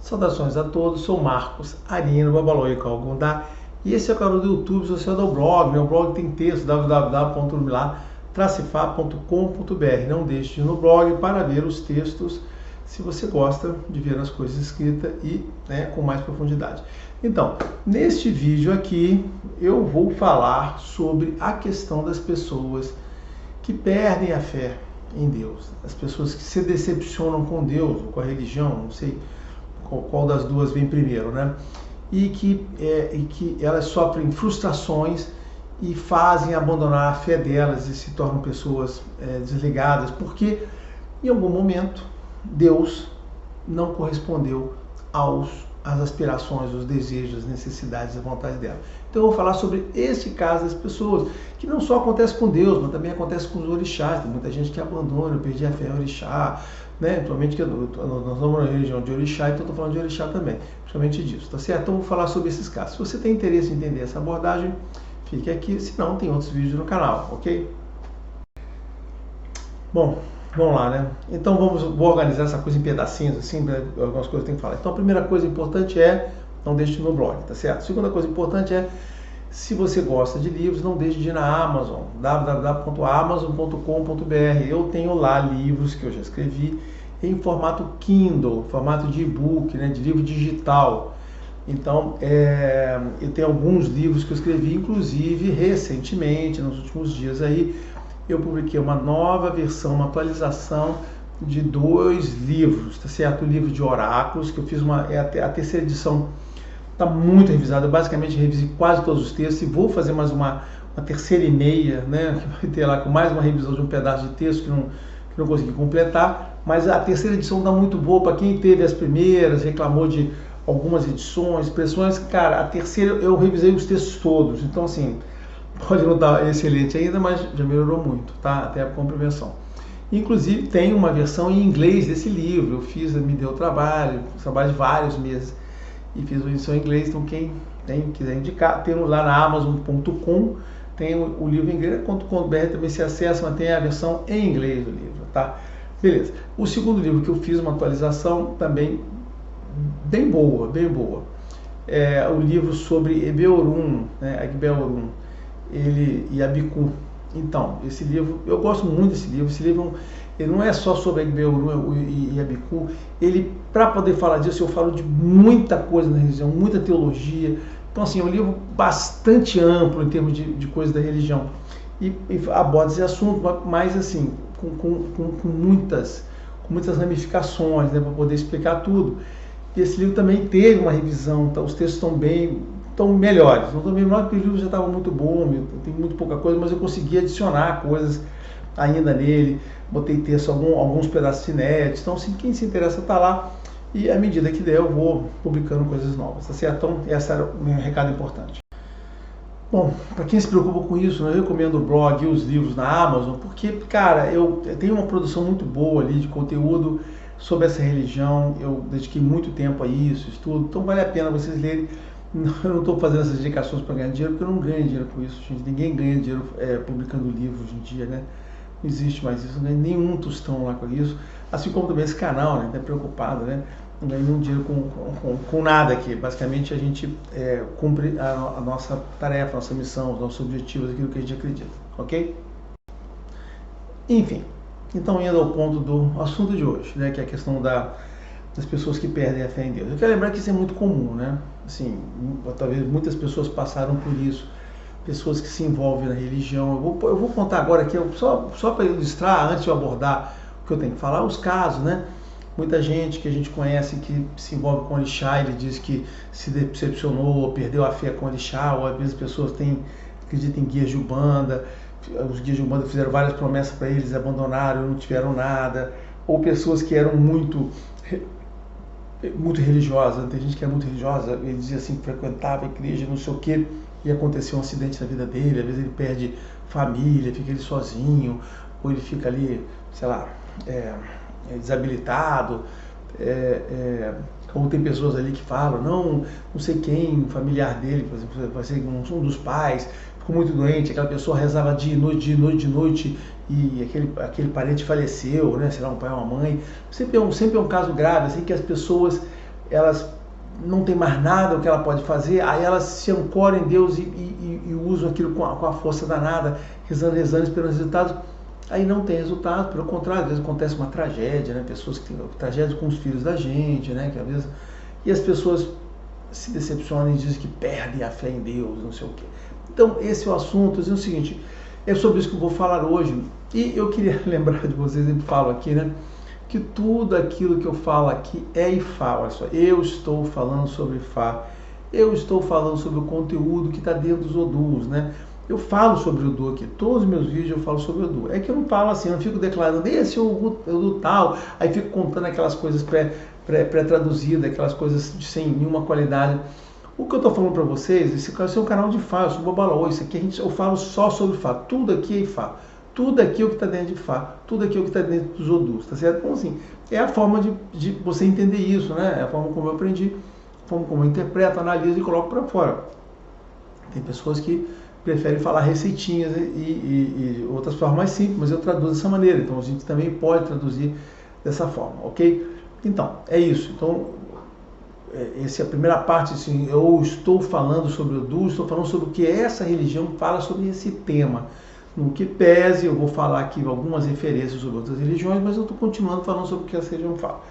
Saudações a todos, sou Marcos Arino, Babaloi Calgundá, e esse é o canal do YouTube. Se você é do blog, meu blog tem texto, www.tracefar.com.br. Não deixe de ir no blog para ver os textos, se você gosta de ver as coisas escritas e com mais profundidade. Então, neste vídeo aqui, eu vou falar sobre a questão das pessoas que perdem a fé em Deus, as pessoas que se decepcionam com Deus ou com a religião, não sei qual das duas vem primeiro, né? E que elas sofrem frustrações e fazem abandonar a fé delas e se tornam pessoas desligadas, porque em algum momento Deus não correspondeu às aspirações, aos desejos, às necessidades, às vontades dela. Então eu vou falar sobre esse caso das pessoas, que não só acontece com Deus, mas também acontece com os orixás. Tem muita gente que abandona, eu perdi a fé em orixá, né? Principalmente que nós somos na religião de orixá, então eu estou falando de orixá também, principalmente disso, tá certo? Então eu vou falar sobre esses casos. Se você tem interesse em entender essa abordagem, fique aqui, se não, tem outros vídeos no canal, ok? Bom, vamos lá, né? Então vou organizar essa coisa em pedacinhos, assim, algumas coisas eu tenho que falar. Então a primeira coisa importante é, não deixe no blog, tá certo? A segunda coisa importante é, se você gosta de livros, não deixe de ir na Amazon, www.amazon.com.br. Eu tenho lá livros que eu já escrevi em formato Kindle, formato de e-book, né, de livro digital. Então, eu tenho alguns livros que eu escrevi, inclusive recentemente, nos últimos dias aí, eu publiquei uma nova versão, uma atualização de 2 livros, tá certo? O livro de oráculos, que eu fiz a terceira edição. Está muito revisado, eu basicamente revisei quase todos os textos e vou fazer mais uma terceira e meia, né, que vai ter lá com mais uma revisão de um pedaço de texto que não consegui completar, mas a terceira edição está muito boa para quem teve as primeiras, reclamou de algumas edições, expressões. Cara, a terceira eu revisei os textos todos, então assim, pode não estar excelente ainda, mas já melhorou muito, tá? Até a compreensão. Inclusive tem uma versão em inglês desse livro, eu fiz, me deu trabalho de vários meses, e fiz uma edição em inglês, então quem quiser indicar, tem lá na Amazon.com, tem o livro em inglês, .com.br também se acessa, mas tem a versão em inglês do livro, tá? Beleza. O segundo livro que eu fiz uma atualização também bem boa, é o livro sobre Ebeorum, né, Agbeorum, ele e Abiku. Então, esse livro, eu gosto muito desse livro. Esse livro ele não é só sobre Agbeorum e Abiku. Ele, para poder falar disso, eu falo de muita coisa na religião, muita teologia. Então, assim, é um livro bastante amplo em termos de coisas da religião. E aborda esse assunto, mas assim, com muitas ramificações, né, para poder explicar tudo. E esse livro também teve uma revisão, tá? Os textos estão melhores. Não estão melhores porque o livro já estava muito bom, tem muito pouca coisa, mas eu consegui adicionar coisas ainda nele, botei texto, alguns pedaços inéditos. Então, assim, quem se interessa está lá, e à medida que der eu vou publicando coisas novas, tá certo? Então, esse era o meu recado importante. Bom, para quem se preocupa com isso, eu recomendo o blog e os livros na Amazon, porque, cara, eu tenho uma produção muito boa ali de conteúdo sobre essa religião, eu dediquei muito tempo a isso, estudo, então vale a pena vocês lerem. Eu não estou fazendo essas indicações para ganhar dinheiro, porque eu não ganho dinheiro com isso, gente. Ninguém ganha dinheiro publicando livros hoje em dia, né? Não existe mais isso, não ganho nenhum tostão lá com isso. Assim como também esse canal, né? Está preocupado, né? Não ganho nenhum dinheiro com nada aqui. Basicamente a gente cumpre a nossa tarefa, a nossa missão, os nossos objetivos, aquilo que a gente acredita, ok? Enfim, então indo ao ponto do assunto de hoje, né? Que é a questão das pessoas que perdem a fé em Deus. Eu quero lembrar que isso é muito comum, né? Assim, talvez muitas pessoas passaram por isso, pessoas que se envolvem na religião. Eu vou contar agora aqui, só para ilustrar, antes de eu abordar o que eu tenho que falar, os casos, né? Muita gente que a gente conhece que se envolve com o orixá, ele diz que se decepcionou, perdeu a fé com o orixá, ou às vezes pessoas acreditam em guias de Umbanda, os guias de Umbanda fizeram várias promessas para eles, abandonaram, não tiveram nada, ou pessoas que eram muito religiosa, tem gente que é muito religiosa, ele dizia assim, frequentava a igreja, não sei o que, e aconteceu um acidente na vida dele, às vezes ele perde família, fica ele sozinho, ou ele fica ali, sei lá, desabilitado, como tem pessoas ali que falam, não sei quem, familiar dele, por exemplo, vai ser um dos pais, ficou muito doente, aquela pessoa rezava dia e noite, e aquele parente faleceu, né, sei lá, um pai ou uma mãe. Sempre é um caso grave, assim, que as pessoas elas não tem mais nada o que ela pode fazer, aí elas se ancoram em Deus e usam aquilo com a força danada, rezando, esperando resultados. Aí não tem resultado, pelo contrário, às vezes acontece uma tragédia, né? Pessoas que têm tragédia com os filhos da gente, né? Que às vezes, e as pessoas se decepcionam e dizem que perdem a fé em Deus, não sei o quê. Então, esse é o assunto. É o seguinte, é sobre isso que eu vou falar hoje. E eu queria lembrar de vocês, eu falo aqui, né? Que tudo aquilo que eu falo aqui é Ifá. Olha só, eu estou falando sobre Ifá. Eu estou falando sobre o conteúdo que está dentro dos Odus, né? Eu falo sobre o Odu aqui, todos os meus vídeos eu falo sobre o Odu. É que eu não falo assim, eu não fico declarando esse é o Odu tal, aí fico contando aquelas coisas pré-traduzidas, aquelas coisas sem nenhuma qualidade. O que eu estou falando para vocês, esse é um canal de Ifá, eu sou Babalaô, isso aqui eu falo só sobre Ifá, tudo aqui é Ifá. Tudo aqui é o que está dentro de Ifá, tudo aqui é o que está dentro dos Odus, tá certo? Então assim, é a forma de você entender isso, né? É a forma como eu aprendi, a forma como eu interpreto, analiso e coloco para fora. Tem pessoas que preferem falar receitinhas e outras formas mais simples, mas eu traduzo dessa maneira, então a gente também pode traduzir dessa forma, ok? Então, é isso. Então, essa é a primeira parte, assim, eu estou falando sobre o Odu, estou falando sobre o que essa religião fala sobre esse tema. No que pese, eu vou falar aqui algumas referências sobre outras religiões, mas eu estou continuando falando sobre o que essa religião fala.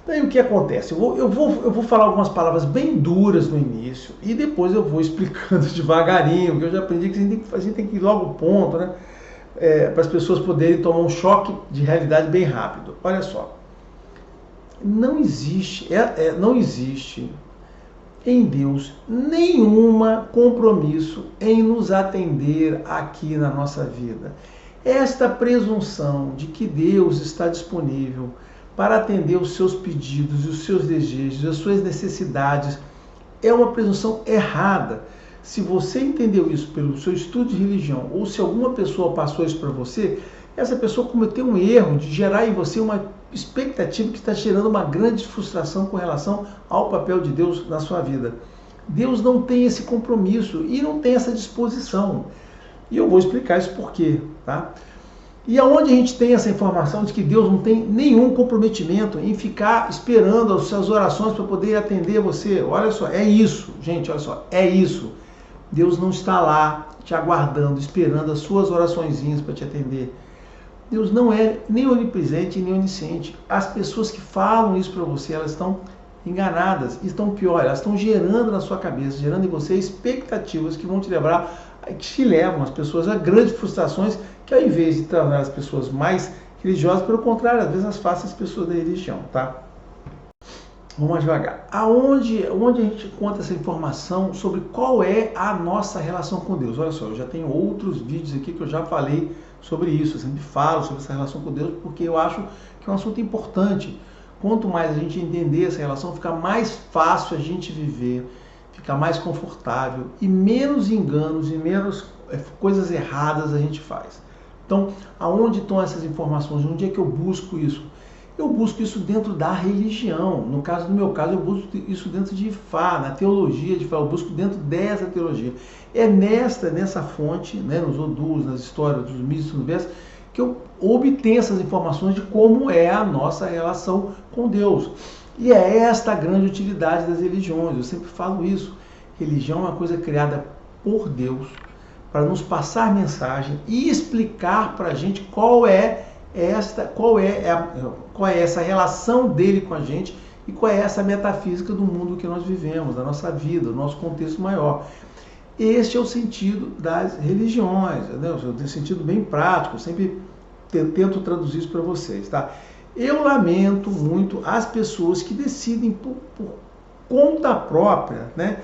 Daí o que acontece? Eu vou falar algumas palavras bem duras no início e depois eu vou explicando devagarinho, porque eu já aprendi que a gente tem que ir logo ao ponto, né? Para as pessoas poderem tomar um choque de realidade bem rápido. Olha só, não existe em Deus nenhum compromisso em nos atender aqui na nossa vida. Esta presunção de que Deus está disponível para atender os seus pedidos, os seus desejos, as suas necessidades, é uma presunção errada. Se você entendeu isso pelo seu estudo de religião, ou se alguma pessoa passou isso para você, essa pessoa cometeu um erro de gerar em você uma expectativa que está gerando uma grande frustração com relação ao papel de Deus na sua vida. Deus não tem esse compromisso e não tem essa disposição. E eu vou explicar isso por quê, tá? E aonde a gente tem essa informação de que Deus não tem nenhum comprometimento em ficar esperando as suas orações para poder atender você? Olha só, é isso, gente, olha só, é isso. Deus não está lá te aguardando, esperando as suas oraçõezinhas para te atender. Deus não é nem onipresente nem onisciente. As pessoas que falam isso para você, elas estão enganadas, estão pior, elas estão gerando na sua cabeça, gerando em você expectativas que vão te levar, que te levam as pessoas a grandes frustrações, que ao invés de tornar as pessoas mais religiosas, pelo contrário, às vezes as fazem as pessoas da religião, tá? Vamos mais devagar. Onde a gente conta essa informação sobre qual é a nossa relação com Deus? Olha só, eu já tenho outros vídeos aqui que eu já falei sobre isso, eu sempre falo sobre essa relação com Deus, porque eu acho que é um assunto importante. Quanto mais a gente entender essa relação, fica mais fácil a gente viver, fica mais confortável e menos enganos e menos coisas erradas a gente faz. Então, aonde estão essas informações? Onde é que eu busco isso? Eu busco isso dentro da religião. No meu caso, eu busco isso dentro de Ifá, na teologia de Ifá, eu busco dentro dessa teologia. É nessa fonte, né, nos Odus, nas histórias dos mitos e universos, que eu obtenho essas informações de como é a nossa relação com Deus. E é esta a grande utilidade das religiões. Eu sempre falo isso. Religião é uma coisa criada por Deus para nos passar mensagem e explicar para a gente qual é essa relação dele com a gente e qual é essa metafísica do mundo que nós vivemos, da nossa vida, do nosso contexto maior. Este é o sentido das religiões, né? Eu tenho sentido bem prático, eu sempre tento traduzir isso para vocês, tá? Eu lamento muito as pessoas que decidem por conta própria, né?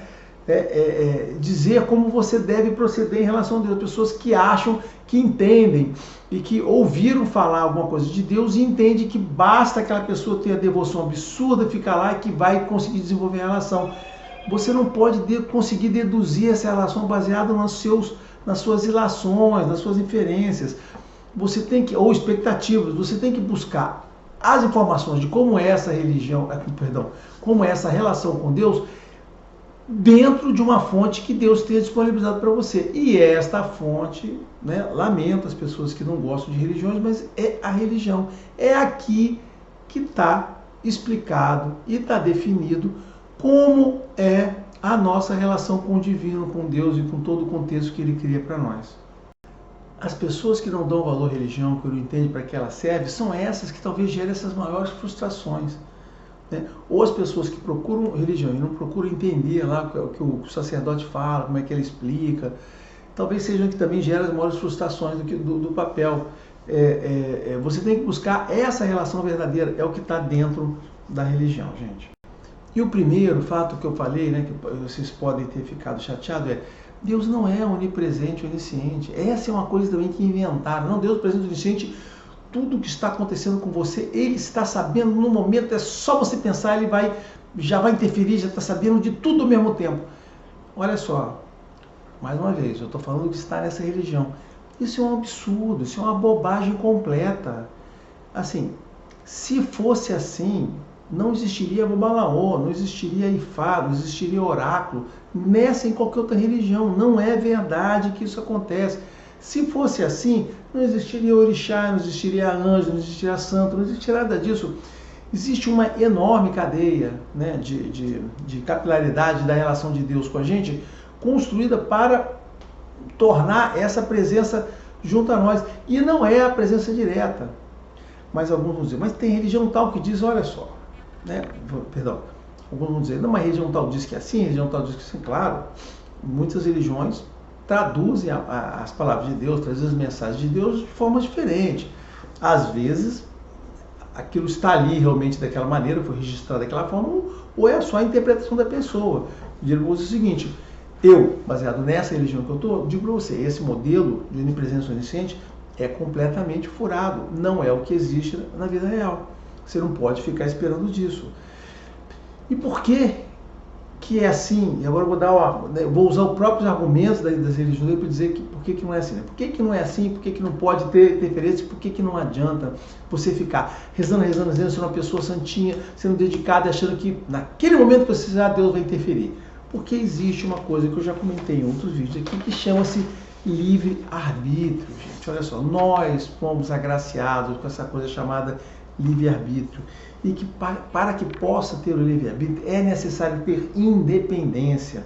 Dizer como você deve proceder em relação a Deus. Pessoas que acham, que entendem e que ouviram falar alguma coisa de Deus e entendem que basta aquela pessoa ter a devoção absurda, ficar lá e que vai conseguir desenvolver a relação. Você não pode conseguir deduzir essa relação baseada nas suas ilações, nas suas inferências. Você tem que, ou expectativas, você tem que buscar as informações de como é essa religião, como é essa relação com Deus, dentro de uma fonte que Deus tenha disponibilizado para você. E esta fonte, né, lamento as pessoas que não gostam de religiões, mas é a religião. É aqui que está explicado e está definido como é a nossa relação com o divino, com Deus e com todo o contexto que Ele cria para nós. As pessoas que não dão valor à religião, que não entendem para que ela serve, são essas que talvez gerem essas maiores frustrações. Né? Ou as pessoas que procuram religião e não procuram entender lá o que o sacerdote fala, como é que ele explica, talvez sejam que também geram as maiores frustrações do papel. Você tem que buscar essa relação verdadeira, é o que está dentro da religião, gente. E o primeiro fato que eu falei, né, que vocês podem ter ficado chateados, Deus não é onipresente, onisciente. Essa é uma coisa também que inventaram. Não, Deus presente, onisciente, tudo que está acontecendo com você, Ele está sabendo no momento, é só você pensar, Ele já vai interferir, já está sabendo de tudo ao mesmo tempo. Olha só, mais uma vez, eu estou falando que está nessa religião. Isso é um absurdo, isso é uma bobagem completa. Assim, se fosse assim, não existiria Babalaô, não existiria Ifá, não existiria oráculo, nessa em qualquer outra religião. Não é verdade que isso acontece. Se fosse assim, não existiria orixá, não existiria anjo, não existiria santo, não existiria nada disso. Existe uma enorme cadeia, né, de capilaridade da relação de Deus com a gente, construída para tornar essa presença junto a nós. E não é a presença direta. Mas alguns vão dizer, mas tem religião tal que diz, olha só, né? Perdão, alguns vão dizer, não, mas religião tal diz que é assim, religião tal diz que é assim. Claro, muitas religiões traduzem as palavras de Deus, trazem as mensagens de Deus de forma diferente. Às vezes, aquilo está ali realmente daquela maneira, foi registrado daquela forma, ou é só a interpretação da pessoa. Eu digo para você o seguinte, eu, baseado nessa religião que eu estou, digo para você, esse modelo de onipresença onisciente é completamente furado, não é o que existe na vida real. Você não pode ficar esperando disso. E por que é assim? E agora eu vou usar os próprios argumentos das religiões para dizer por que não é assim. Por que não é assim? Por que não pode ter interferência? Por que não adianta você ficar rezando, sendo uma pessoa santinha, sendo dedicada, achando que naquele momento que você precisar, Deus vai interferir? Porque existe uma coisa que eu já comentei em outros vídeos aqui, que chama-se livre-arbítrio, gente. Olha só, nós fomos agraciados com essa coisa chamada livre-arbítrio. E que para que possa ter o livre-arbítrio é necessário ter independência.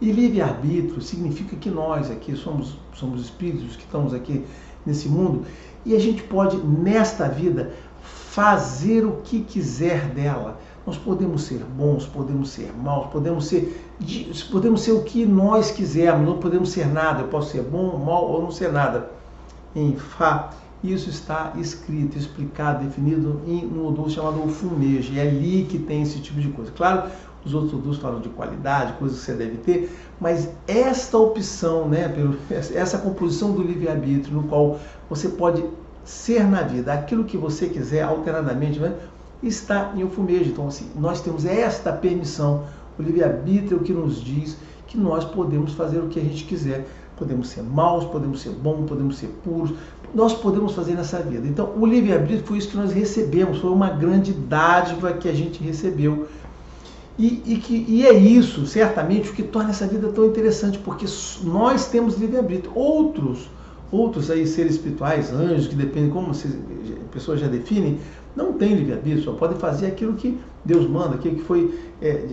E livre-arbítrio significa que nós aqui somos espíritos que estamos aqui nesse mundo e a gente pode, nesta vida, fazer o que quiser dela. Nós podemos ser bons, podemos ser maus, podemos ser o que nós quisermos, não podemos ser nada. Eu posso ser bom, mau ou não ser nada. Em Fá, isso está escrito, explicado, definido no Odu chamado Fumeja. É ali que tem esse tipo de coisa. Claro, os outros Odus falam de qualidade, coisas que você deve ter, mas esta opção, né, essa composição do livre-arbítrio, no qual você pode ser na vida aquilo que você quiser, alternadamente, né, está em Fumeja. Então, assim, nós temos esta permissão. O livre-arbítrio é o que nos diz que nós podemos fazer o que a gente quiser. Podemos ser maus, podemos ser bons, podemos ser puros. Nós podemos fazer nessa vida. Então, o livre-arbítrio foi isso que nós recebemos. Foi uma grande dádiva que a gente recebeu. E é isso, certamente, o que torna essa vida tão interessante, porque nós temos livre-arbítrio. Outros aí, seres espirituais, anjos, que dependem como as pessoas já definem, não têm livre-arbítrio, só podem fazer aquilo que Deus manda, aquilo que foi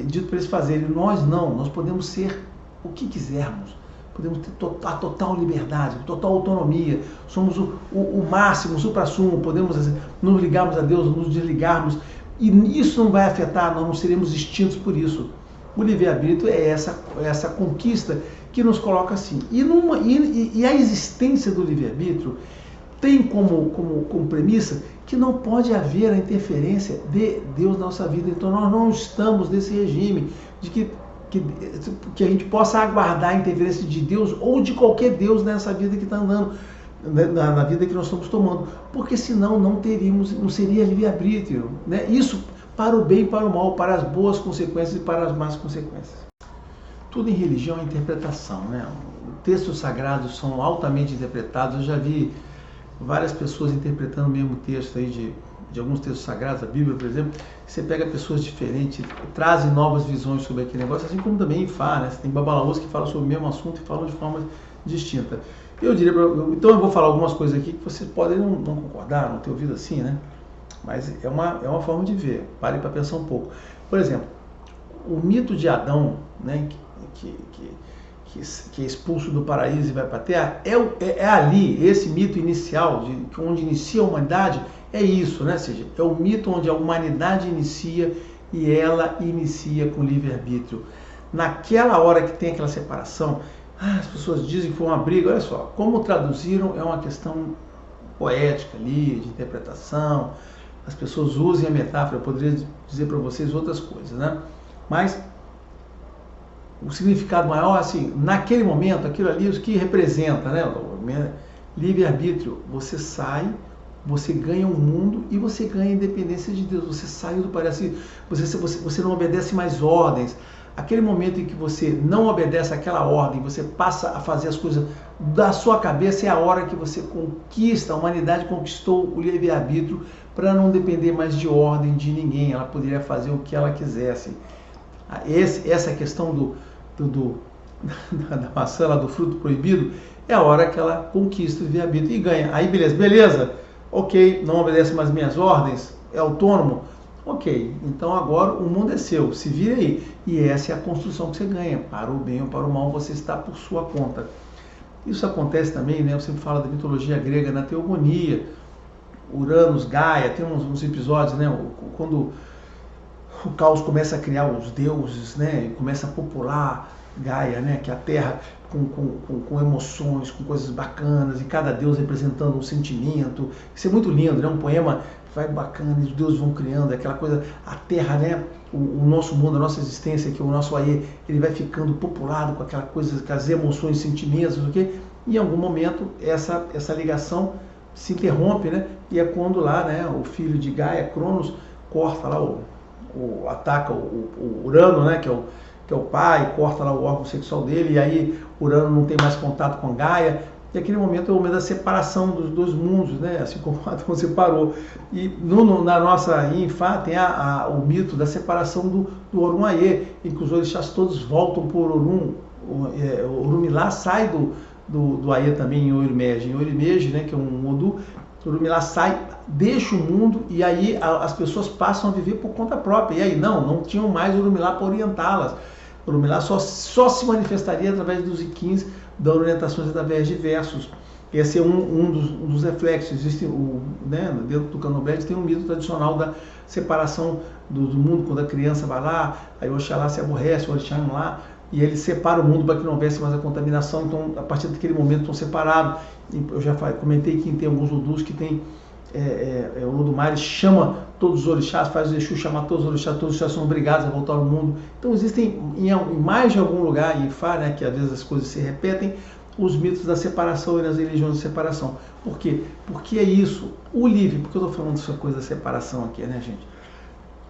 dito para eles fazerem. Nós não, nós podemos ser o que quisermos. Podemos ter a total liberdade, total autonomia, somos o máximo, o supra-sumo, podemos nos ligarmos a Deus, nos desligarmos, e isso não vai afetar, nós não seremos extintos por isso. O livre-arbítrio é essa conquista que nos coloca assim. E a existência do livre-arbítrio tem como premissa que não pode haver a interferência de Deus na nossa vida. Então nós não estamos nesse regime de que a gente possa aguardar a interferência de Deus ou de qualquer Deus nessa vida que está andando, na vida que nós estamos tomando, porque senão não seria livre-arbítrio, né? Isso para o bem e para o mal, para as boas consequências e para as más consequências. Tudo em religião é interpretação, né? Textos sagrados são altamente interpretados. Eu já vi várias pessoas interpretando o mesmo texto aí de alguns textos sagrados, a Bíblia, por exemplo. Você pega pessoas diferentes, trazem novas visões sobre aquele negócio, assim como também em Fá, né? Você tem babalaôs que falam sobre o mesmo assunto e falam de forma distinta. Então eu vou falar algumas coisas aqui que vocês podem não concordar, não ter ouvido assim, né? Mas é uma forma de ver. Pare para pensar um pouco. Por exemplo, o mito de Adão, né, que é expulso do paraíso e vai para a terra, é ali, esse mito inicial, onde inicia a humanidade, é isso, né? Ou seja, é o mito onde a humanidade inicia e ela inicia com livre-arbítrio. Naquela hora que tem aquela separação, as pessoas dizem que foi uma briga. Olha só, como traduziram é uma questão poética ali, de interpretação. As pessoas usem a metáfora, eu poderia dizer para vocês outras coisas, né? Mas o significado maior, assim, naquele momento, aquilo ali, o que representa, né? Livre-arbítrio, você sai, você ganha o mundo e você ganha a independência de Deus. Você saiu do paraíso, você não obedece mais ordens. Aquele momento em que você não obedece àquela ordem, você passa a fazer as coisas da sua cabeça, é a hora que você conquista, a humanidade conquistou o livre-arbítrio para não depender mais de ordem de ninguém. Ela poderia fazer o que ela quisesse. Essa questão da maçã, lá, do fruto proibido, é a hora que ela conquista o livre-arbítrio e ganha. Aí beleza, ok, não obedece mais minhas ordens, é autônomo, ok, então agora o mundo é seu, se vira aí. E essa é a construção que você ganha, para o bem ou para o mal, você está por sua conta. Isso acontece também, né? Eu sempre falo da mitologia grega, na teogonia, Uranus, Gaia, tem uns episódios, né? Quando o caos começa a criar os deuses, né? E começa a popular Gaia, né? Que é a Terra com emoções, com coisas bacanas, e cada deus representando um sentimento. Isso é muito lindo, né? Um poema vai bacana, e os deuses vão criando aquela coisa, a Terra, né? O nosso mundo, a nossa existência, que é o nosso Aê, ele vai ficando populado com aquela coisa, com as emoções, sentimentos, o quê? E em algum momento essa ligação se interrompe, né? E é quando lá, né? O filho de Gaia, Cronos, corta lá ataca o Urano, né? Que é o pai, corta lá o órgão sexual dele, e aí Urano não tem mais contato com Gaia, e aquele momento é o momento da separação dos dois mundos, né? Assim como Adão separou. E na nossa Ifá tem o mito da separação do Orum-Ayê, em que os orixás todos voltam por Orum, o Orumilá sai do Ayê também em Orimeji. Em Orimeji, né, que é um Odu, o Orumilá sai, deixa o mundo, e aí as pessoas passam a viver por conta própria. E aí não tinham mais o Orumilá para orientá-las. O Orumilá só se manifestaria através dos Iquins, dando orientações através de versos. Esse é um dos reflexos. Existe, né, dentro do Candomblé tem um mito tradicional da separação do mundo, quando a criança vai lá, aí o Oxalá se aborrece, o Orixá não lá, e ele separa o mundo para que não houvesse mais a contaminação. Então, a partir daquele momento, estão separados. Eu já comentei que tem alguns Odus que tem o Odumare chama todos os orixás, faz o Exu chamar todos os orixás são obrigados a voltar ao mundo. Então existem em mais de algum lugar em Ifá, né, que às vezes as coisas se repetem, os mitos da separação e das religiões de separação. Por quê? Porque é isso, o livre, porque eu estou falando dessa coisa da separação aqui, né, gente?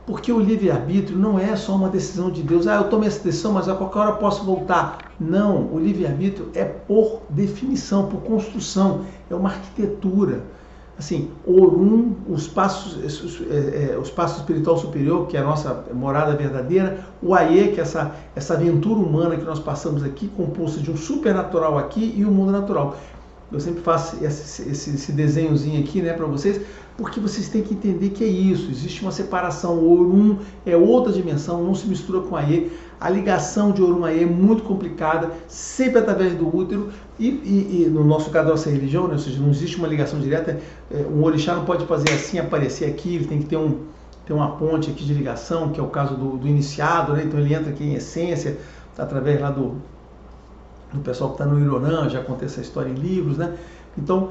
Porque o livre-arbítrio não é só uma decisão de Deus, eu tomei essa decisão, mas a qualquer hora eu posso voltar. Não, o livre-arbítrio é por definição, por construção, é uma arquitetura. Assim, Orum, o espaço espiritual superior, que é a nossa morada verdadeira, o Ayê, que é essa aventura humana que nós passamos aqui, composta de um supernatural aqui e um mundo natural. Eu sempre faço esse desenhozinho aqui, né, para vocês, porque vocês têm que entender que é isso, existe uma separação. O Orum é outra dimensão, não se mistura com o Ayê. A ligação de Orum-Ayê é muito complicada, sempre através do útero, e no nosso caso, da nossa religião, né, ou seja, não existe uma ligação direta. Um orixá não pode fazer assim, aparecer aqui, ele tem que ter uma ponte aqui de ligação, que é o caso do iniciado, né? Então ele entra aqui em essência, através lá do pessoal que está no Ironã, já conta essa história em livros, né? Então,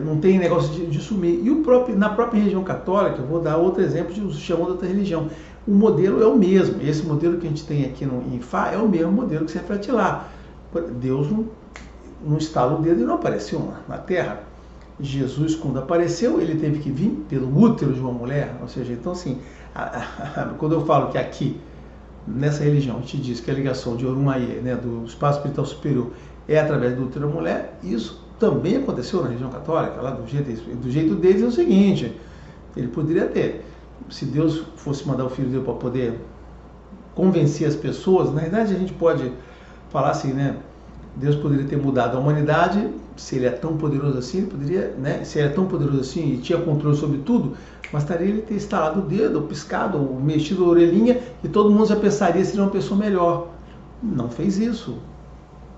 não tem negócio de sumir. E na própria religião católica, eu vou dar outro exemplo de chamando de outra religião. O modelo é o mesmo. Esse modelo que a gente tem aqui em Ifá é o mesmo modelo que se reflete lá. Deus não estala o dedo e não apareceu na Terra. Jesus, quando apareceu, ele teve que vir pelo útero de uma mulher. Ou seja, então assim, quando eu falo que aqui, nessa religião, a gente diz que a ligação de Orum-Ayê, né, do espaço espiritual superior, é através do útero da mulher, isso também aconteceu na religião católica. Lá do jeito deles é o seguinte, ele poderia ter, se Deus fosse mandar o filho dele para poder convencer as pessoas, na verdade a gente pode falar assim, né? Deus poderia ter mudado a humanidade, se ele é tão poderoso assim, ele poderia, né? Se ele é tão poderoso assim e tinha controle sobre tudo, Bastaria ele ter estalado o dedo, ou piscado, ou mexido a orelhinha, e todo mundo já pensaria se ele é uma pessoa melhor. Não fez isso.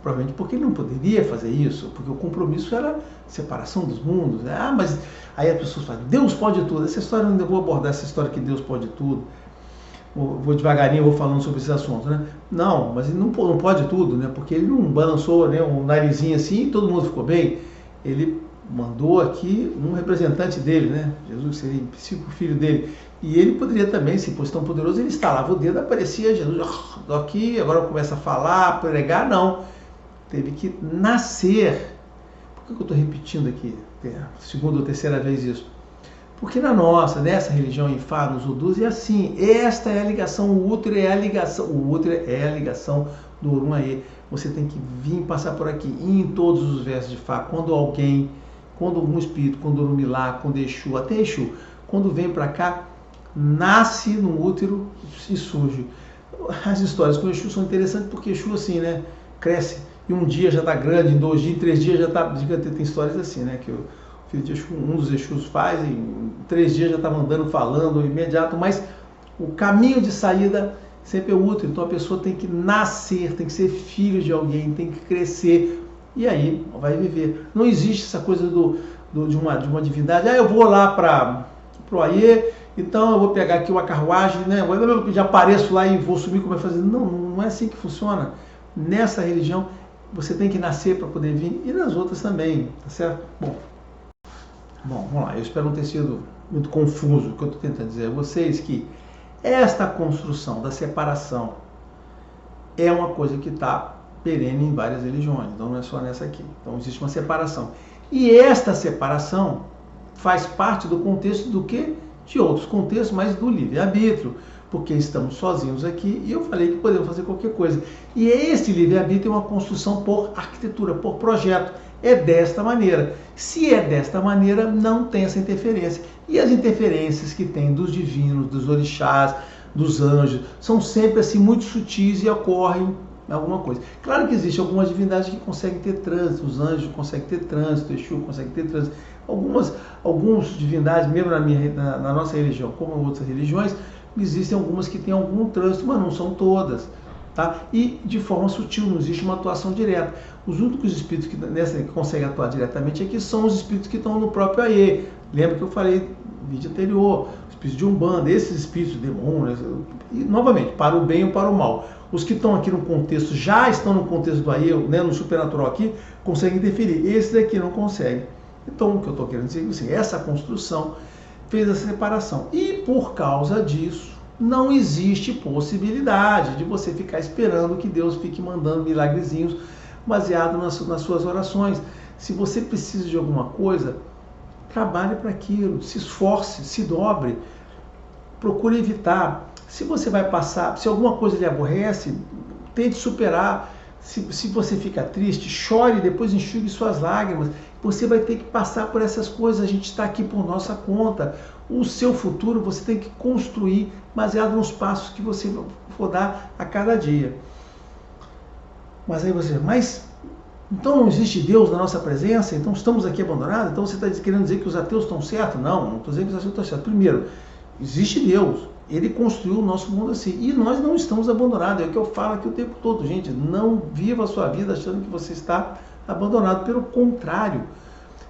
Provavelmente porque ele não poderia fazer isso, porque o compromisso era separação dos mundos. Né? Ah, mas aí as pessoas falam, Deus pode tudo. Essa história, eu ainda vou abordar essa história que Deus pode tudo. Vou devagarinho, vou falando sobre esse assunto, né? Não, mas ele não pode tudo, né? Porque ele não balançou, né, um narizinho assim e todo mundo ficou bem. Ele mandou aqui um representante dele, né? Jesus seria o filho dele. E ele poderia também, se fosse tão poderoso, ele estalava o dedo, aparecia Jesus aqui, agora começa a falar, pregar. Não. Teve que nascer. Por que eu estou repetindo aqui, segunda ou terceira vez isso? Porque nessa religião Ifá, nos Udus, é assim, esta é a ligação, o útero é a ligação do Orunmaiê. Você tem que vir passar por aqui, e em todos os versos de Fá, quando algum espírito, quando Orunmilá, quando Exu, até Exu, quando vem para cá, nasce no útero e surge. As histórias com Exu são interessantes porque Exu, assim, né, cresce, e um dia já está grande, em 2 dias, em 3 dias já está, tem histórias assim, né, que um dos Exus faz, e em 3 dias já estava andando, falando, imediato, mas o caminho de saída sempre é útil. Então a pessoa tem que nascer, tem que ser filho de alguém, tem que crescer, e aí vai viver. Não existe essa coisa de uma divindade, eu vou lá para o Aie, então eu vou pegar aqui uma carruagem, né? Eu já apareço lá e vou sumir, como é fazer. Não é assim que funciona. Nessa religião você tem que nascer para poder vir, e nas outras também, tá certo? Bom, vamos lá, eu espero não ter sido muito confuso. O que eu estou tentando dizer a vocês que esta construção da separação é uma coisa que está perene em várias religiões, então não é só nessa aqui. Então existe uma separação. E esta separação faz parte do contexto do quê? De outros contextos, mas do livre-arbítrio, porque estamos sozinhos aqui e eu falei que podemos fazer qualquer coisa. E esse livre-arbítrio é uma construção por arquitetura, por projeto. É desta maneira. Se é desta maneira, não tem essa interferência. E as interferências que tem dos divinos, dos orixás, dos anjos, são sempre assim muito sutis e ocorrem alguma coisa. Claro que existem algumas divindades que conseguem ter trânsito, os anjos conseguem ter trânsito, o Exu consegue ter trânsito. Algumas divindades, mesmo na nossa religião, como em outras religiões, existem algumas que têm algum trânsito, mas não são todas. Tá? E de forma sutil, não existe uma atuação direta. Os únicos espíritos que conseguem atuar diretamente aqui são os espíritos que estão no próprio Aie. Lembra que eu falei no vídeo anterior, os espíritos de Umbanda, esses espíritos demônios, e novamente, para o bem ou para o mal. Os que estão aqui no contexto, já estão no contexto do Aie, né, no supernatural aqui, conseguem interferir. Esses daqui não conseguem. Então, o que eu estou querendo dizer é que assim, essa construção fez a separação. E por causa disso, não existe possibilidade de você ficar esperando que Deus fique mandando milagrezinhos baseado nas suas orações. Se você precisa de alguma coisa, trabalhe para aquilo, se esforce, se dobre, procure evitar. Se você vai passar, se alguma coisa lhe aborrece, tente superar. Se você fica triste, chore, depois enxugue suas lágrimas. Você vai ter que passar por essas coisas, a gente está aqui por nossa conta. O seu futuro você tem que construir baseado nos passos que você for dar a cada dia. Mas aí então não existe Deus na nossa presença? Então estamos aqui abandonados? Então você está querendo dizer que os ateus estão certos? Não estou dizendo que os ateus estão certos. Primeiro, existe Deus. Ele construiu o nosso mundo assim. E nós não estamos abandonados. É o que eu falo aqui o tempo todo, gente. Não viva a sua vida achando que você está abandonado. Pelo contrário,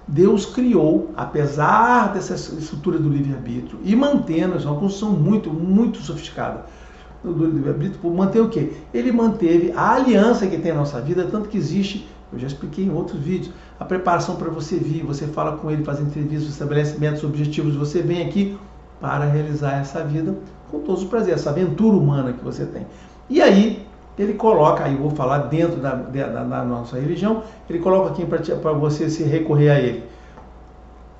Deus criou, apesar dessa estrutura do livre-arbítrio, e mantendo, é uma construção muito, muito sofisticada do livre-arbítrio, por manter o quê? Ele manteve a aliança que tem na nossa vida, tanto que existe, eu já expliquei em outros vídeos, a preparação para você vir, você fala com ele, faz entrevistas, estabelece metas, objetivos, você vem aqui para realizar essa vida com todos os prazeres, essa aventura humana que você tem. E aí, ele coloca, aí eu vou falar dentro da nossa religião, ele coloca aqui para você se recorrer a ele.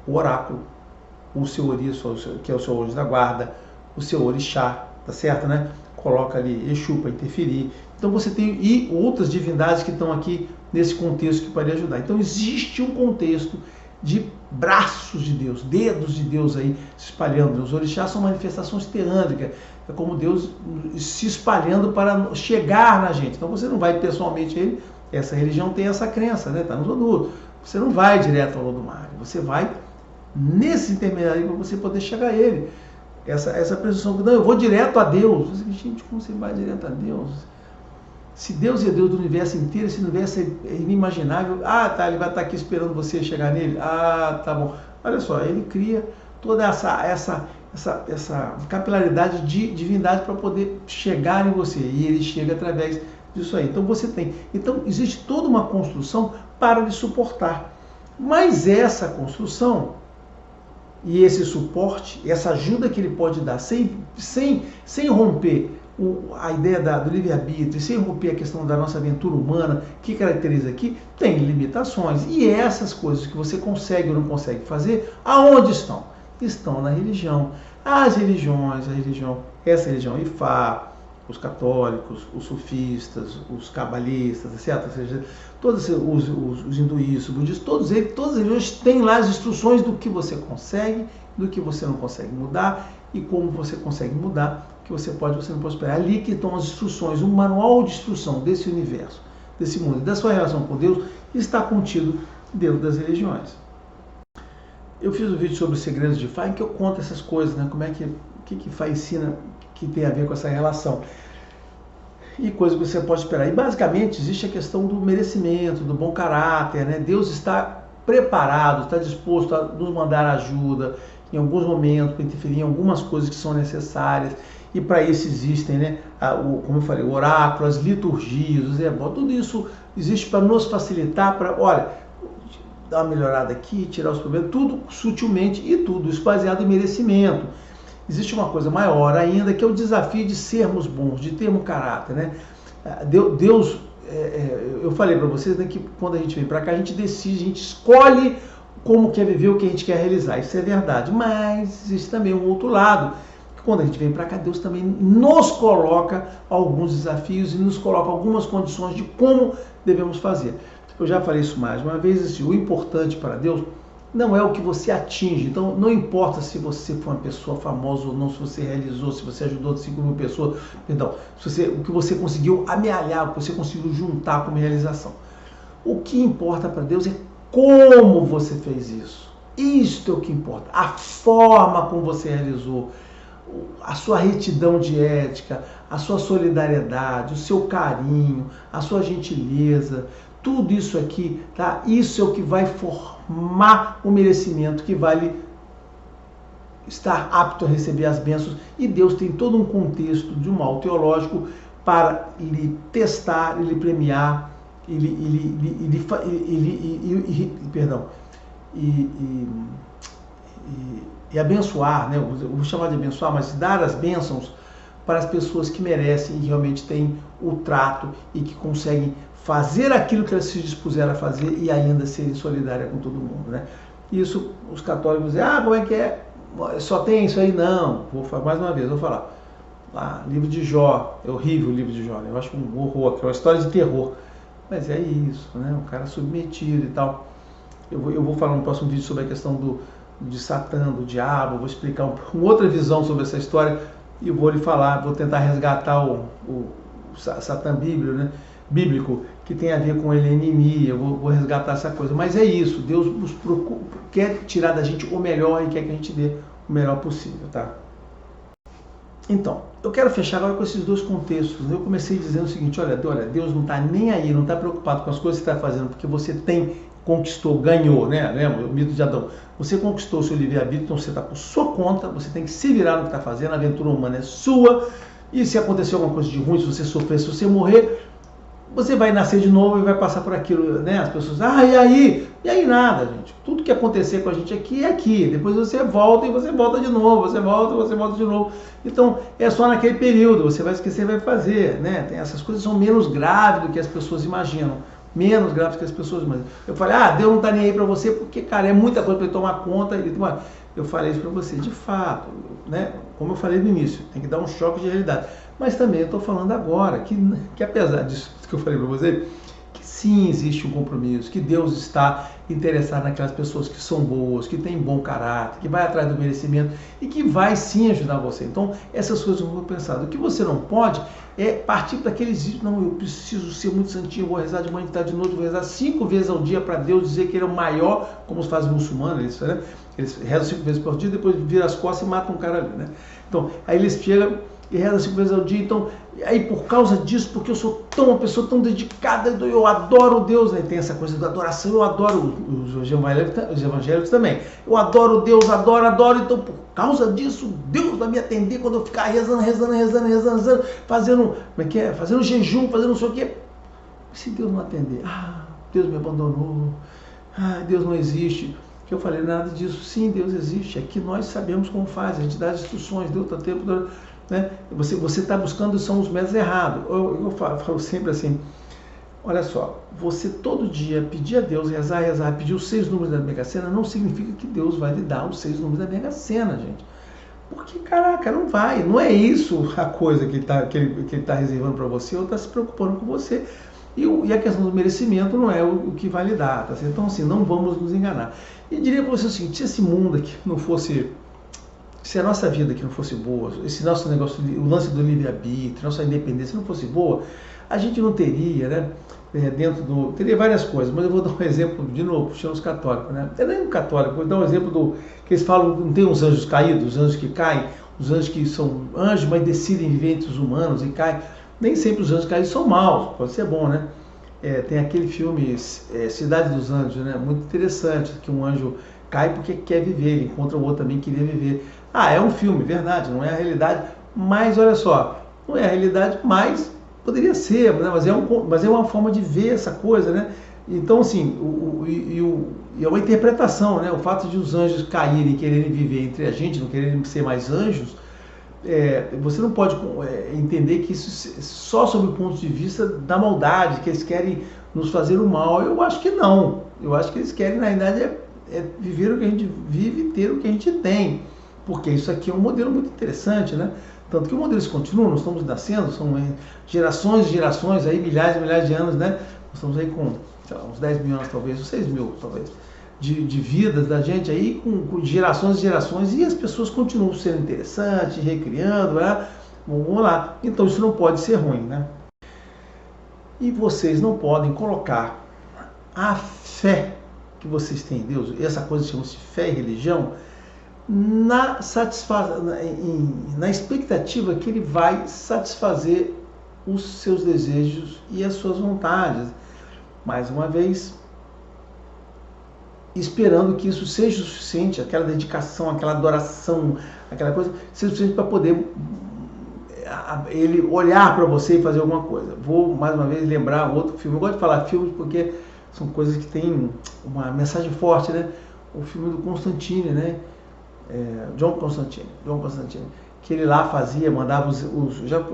O oráculo, o seu ouriço, que é o seu anjo da guarda, o seu orixá, tá certo, né? Coloca ali Exu para interferir. Então você tem e outras divindades que estão aqui nesse contexto que podem ajudar. Então existe um contexto de braços de Deus, dedos de Deus aí se espalhando. Os orixás são manifestações teândricas, é como Deus se espalhando para chegar na gente. Então você não vai pessoalmente a ele, essa religião tem essa crença, né? Está nos Odus. Você não vai direto ao Lodumare, você vai nesse intermediário para você poder chegar a Ele. Essa presunção que não, eu vou direto a Deus. Gente, como você vai direto a Deus? Se Deus é Deus do universo inteiro, esse universo é inimaginável. Ah, tá, ele vai estar aqui esperando você chegar nele. Ah, tá bom. Olha só, ele cria toda essa capilaridade de divindade para poder chegar em você. E ele chega através disso aí. Então você tem. Então existe toda uma construção para lhe suportar. Mas essa construção e esse suporte, essa ajuda que ele pode dar, sem romper a ideia do livre-arbítrio, sem romper a questão da nossa aventura humana, que caracteriza aqui, tem limitações. E essas coisas que você consegue ou não consegue fazer, aonde estão? Estão na religião. As religiões, essa religião Ifá, os católicos, os sufistas, os cabalistas, etc. Ou seja, todos os hinduístas, os budistas, todas as religiões têm lá as instruções do que você consegue, do que você não consegue mudar e como você consegue mudar, que você pode, você não pode esperar. Ali que estão as instruções, um manual de instrução desse universo, desse mundo, da sua relação com Deus, está contido dentro das religiões. Eu fiz um vídeo sobre os segredos de Fá em que eu conto essas coisas, né? Como é que Fá ensina que tem a ver com essa relação e coisas que você pode esperar. E basicamente existe a questão do merecimento, do bom caráter, né? Deus está preparado, está disposto a nos mandar ajuda em alguns momentos, para interferir em algumas coisas que são necessárias. E para isso existem, né, como eu falei, o oráculo, as liturgias, tudo isso existe para nos facilitar, para, olha, dar uma melhorada aqui, tirar os problemas, tudo sutilmente e tudo isso baseado em merecimento. Existe uma coisa maior ainda, que é o desafio de sermos bons, de termos caráter, né? Deus, eu falei para vocês, né, que quando a gente vem para cá, a gente decide, a gente escolhe como quer viver, o que a gente quer realizar. Isso é verdade, mas existe também um outro lado. Quando a gente vem para cá, Deus também nos coloca alguns desafios e nos coloca algumas condições de como devemos fazer. Eu já falei isso mais uma vez, assim, o importante para Deus não é o que você atinge. Então, não importa se você foi uma pessoa famosa ou não, se você realizou, se você ajudou 5.000 pessoas, perdão, o que você conseguiu amealhar, o que você conseguiu juntar como realização. O que importa para Deus é como você fez isso. Isto é o que importa. A forma como você realizou, a sua retidão de ética, a sua solidariedade, o seu carinho, a sua gentileza, tudo isso aqui, tá? Isso é o que vai formar o merecimento, que vai lhe estar apto a receber as bênçãos. E Deus tem todo um contexto de um mal teológico para lhe testar, lhe premiar, e abençoar, né? Eu vou chamar de abençoar, mas dar as bênçãos para as pessoas que merecem e realmente têm o trato e que conseguem fazer aquilo que elas se dispuseram a fazer e ainda serem solidárias com todo mundo, né? Isso, os católicos dizem, como é que é? Só tem isso aí? Não. Vou falar mais uma vez, vou falar. Lá, livro de Jó, é horrível o livro de Jó, né? Eu acho um horror, é uma história de terror. Mas é isso, né? O cara submetido e tal. Eu vou falar no próximo vídeo sobre a questão de Satã, do diabo, vou explicar uma outra visão sobre essa história e vou lhe falar, vou tentar resgatar o Satã bíblico, que tem a ver com ele enemy, eu vou resgatar essa coisa. Mas é isso, Deus nos procura, quer tirar da gente o melhor e quer que a gente dê o melhor possível, tá? Então, eu quero fechar agora com esses dois contextos. Eu comecei dizendo o seguinte, olha, Deus não está nem aí, não está preocupado com as coisas que você está fazendo, porque você conquistou, ganhou, né? Lembra? O mito de Adão. Você conquistou o seu livre-arbítrio, então você está por sua conta, você tem que se virar no que está fazendo, a aventura humana é sua, e se acontecer alguma coisa de ruim, se você sofrer, se você morrer, você vai nascer de novo e vai passar por aquilo, né? As pessoas, e aí? E aí nada, gente. Tudo que acontecer com a gente aqui é aqui. Depois você volta e você volta de novo, você volta de novo. Então, é só naquele período, você vai esquecer e vai fazer, né? Essas coisas são menos graves do que as pessoas imaginam. Menos graves que as pessoas imaginam. Eu falei, Deus não está nem aí para você, porque, cara, é muita coisa para ele tomar conta. Eu falei isso para você, de fato, né? Como eu falei no início, tem que dar um choque de realidade. Mas também eu estou falando agora que apesar disso que eu falei para você, que sim existe um compromisso, que Deus está interessado naquelas pessoas que são boas, que têm bom caráter, que vai atrás do merecimento e que vai sim ajudar você. Então, essas coisas eu vou pensar. O que você não pode é partir daqueles vídeos, não, eu preciso ser muito santinho, eu vou rezar de manhã, de tarde, de noite, vou rezar 5 vezes ao dia para Deus dizer que Ele é o maior, como os fazem muçulmanos, eles rezam 5 vezes por dia, depois viram as costas e matam um cara ali, né? Então, aí eles chegam e rezam 5 vezes ao dia, então, aí por causa disso, porque eu sou uma pessoa tão dedicada, eu adoro Deus, né? Tem essa coisa da adoração, eu adoro os evangélicos também, eu adoro Deus, adoro, então por causa disso, Deus vai me atender quando eu ficar rezando, fazendo, fazendo jejum, fazendo não sei o quê. Se Deus não atender, Deus me abandonou, Deus não existe. Que eu falei, nada disso, sim, Deus existe, é que nós sabemos como faz, a gente dá as instruções, Deus está tempo, né? Você está buscando são os métodos errados. Eu falo sempre assim, olha só, você todo dia pedir a Deus, rezar, pedir os 6 números da Mega Sena, não significa que Deus vai lhe dar os 6 números da Mega Sena, gente. Porque, caraca, não vai, não é isso a coisa que ele tá reservando para você, ou está se preocupando com você. E a questão do merecimento não é o que vai lhe dar, tá certo? Então, assim, não vamos nos enganar. E diria para você o seguinte, se esse mundo aqui não fosse, se a nossa vida aqui não fosse boa, esse nosso negócio, o lance do livre-arbítrio, nossa independência não fosse boa, a gente não teria, né, teria várias coisas, mas eu vou dar um exemplo, de novo, puxando os católicos, né? É nem um católico, vou dar um exemplo que eles falam, não tem uns anjos caídos, os anjos que caem, os anjos que são anjos, mas decidem viver entre os humanos e caem. Nem sempre os anjos caídos são maus, pode ser bom, né? Tem aquele filme Cidade dos Anjos, né? Muito interessante, que um anjo cai porque quer viver, ele encontra o outro também que queria viver. É um filme, verdade, não é a realidade, mas olha só, não é a realidade, mas poderia ser, né? Mas é uma forma de ver essa coisa, né? Então, assim, é uma interpretação, né? O fato de os anjos caírem e quererem viver entre a gente, não quererem ser mais anjos, você não pode entender que isso é só sob o ponto de vista da maldade, que eles querem nos fazer o mal. Eu acho que não. Eu acho que eles querem, na verdade, viver o que a gente vive e ter o que a gente tem. Porque isso aqui é um modelo muito interessante, né? Tanto que o modelo continua, nós estamos nascendo, são gerações e gerações, aí, milhares e milhares de anos, né? Nós estamos aí com, sei lá, uns 10 mil anos talvez, uns 6 mil talvez, de vidas da gente aí, com gerações e gerações, e as pessoas continuam sendo interessantes, recriando, né? Vamos lá. Então isso não pode ser ruim, né? E vocês não podem colocar a fé que vocês têm em Deus, essa coisa chama-se fé e religião, na expectativa que Ele vai satisfazer os seus desejos e as suas vontades. Mais uma vez, esperando que isso seja o suficiente, aquela dedicação, aquela adoração, aquela coisa, seja o suficiente para poder Ele olhar para você e fazer alguma coisa. Vou mais uma vez lembrar outro filme. Eu gosto de falar filmes porque são coisas que têm uma mensagem forte, né? O filme do Constantine, né? John Constantine, que ele lá fazia, mandava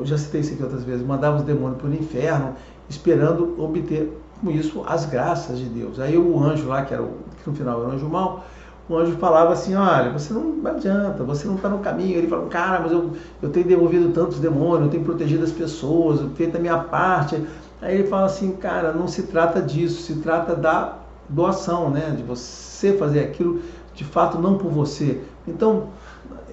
já citei isso aqui outras vezes, mandava os demônios para o inferno, esperando obter com isso as graças de Deus. Aí o anjo lá, que no final era o anjo mau, o anjo falava assim, olha, você não adianta, você não está no caminho. Ele falou, cara, mas eu tenho devolvido tantos demônios, eu tenho protegido as pessoas, eu feito a minha parte. Aí ele fala assim, cara, não se trata disso, se trata da doação, né, de você fazer aquilo de fato não por você. Então,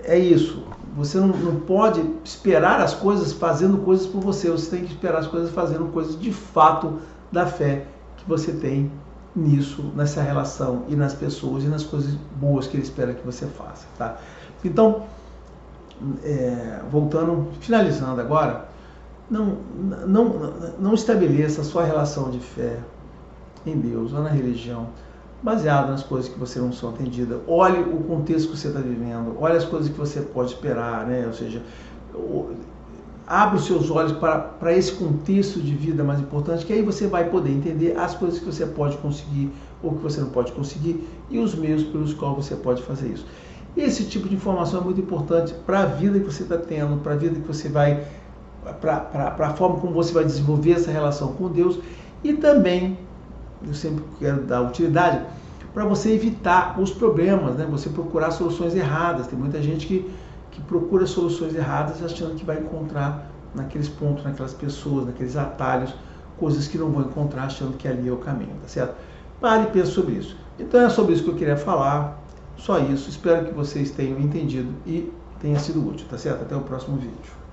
é isso. Você não pode esperar as coisas fazendo coisas por você. Você tem que esperar as coisas fazendo coisas de fato da fé que você tem nisso, nessa relação e nas pessoas e nas coisas boas que Ele espera que você faça. Tá? Então, voltando, finalizando agora, não estabeleça a sua relação de fé em Deus ou na religião baseado nas coisas que você não são atendidas. Olhe o contexto que você está vivendo, olhe as coisas que você pode esperar, né? Ou seja, abre os seus olhos para esse contexto de vida mais importante, que aí você vai poder entender as coisas que você pode conseguir ou que você não pode conseguir e os meios pelos quais você pode fazer isso. Esse tipo de informação é muito importante para a vida que você está tendo, para a vida que você vai, para a forma como você vai desenvolver essa relação com Deus e também, eu sempre quero dar utilidade, para você evitar os problemas, né? Você procurar soluções erradas. Tem muita gente que procura soluções erradas achando que vai encontrar naqueles pontos, naquelas pessoas, naqueles atalhos, coisas que não vão encontrar achando que ali é o caminho, tá certo? Pare e pense sobre isso. Então é sobre isso que eu queria falar, só isso. Espero que vocês tenham entendido e tenha sido útil, tá certo? Até o próximo vídeo.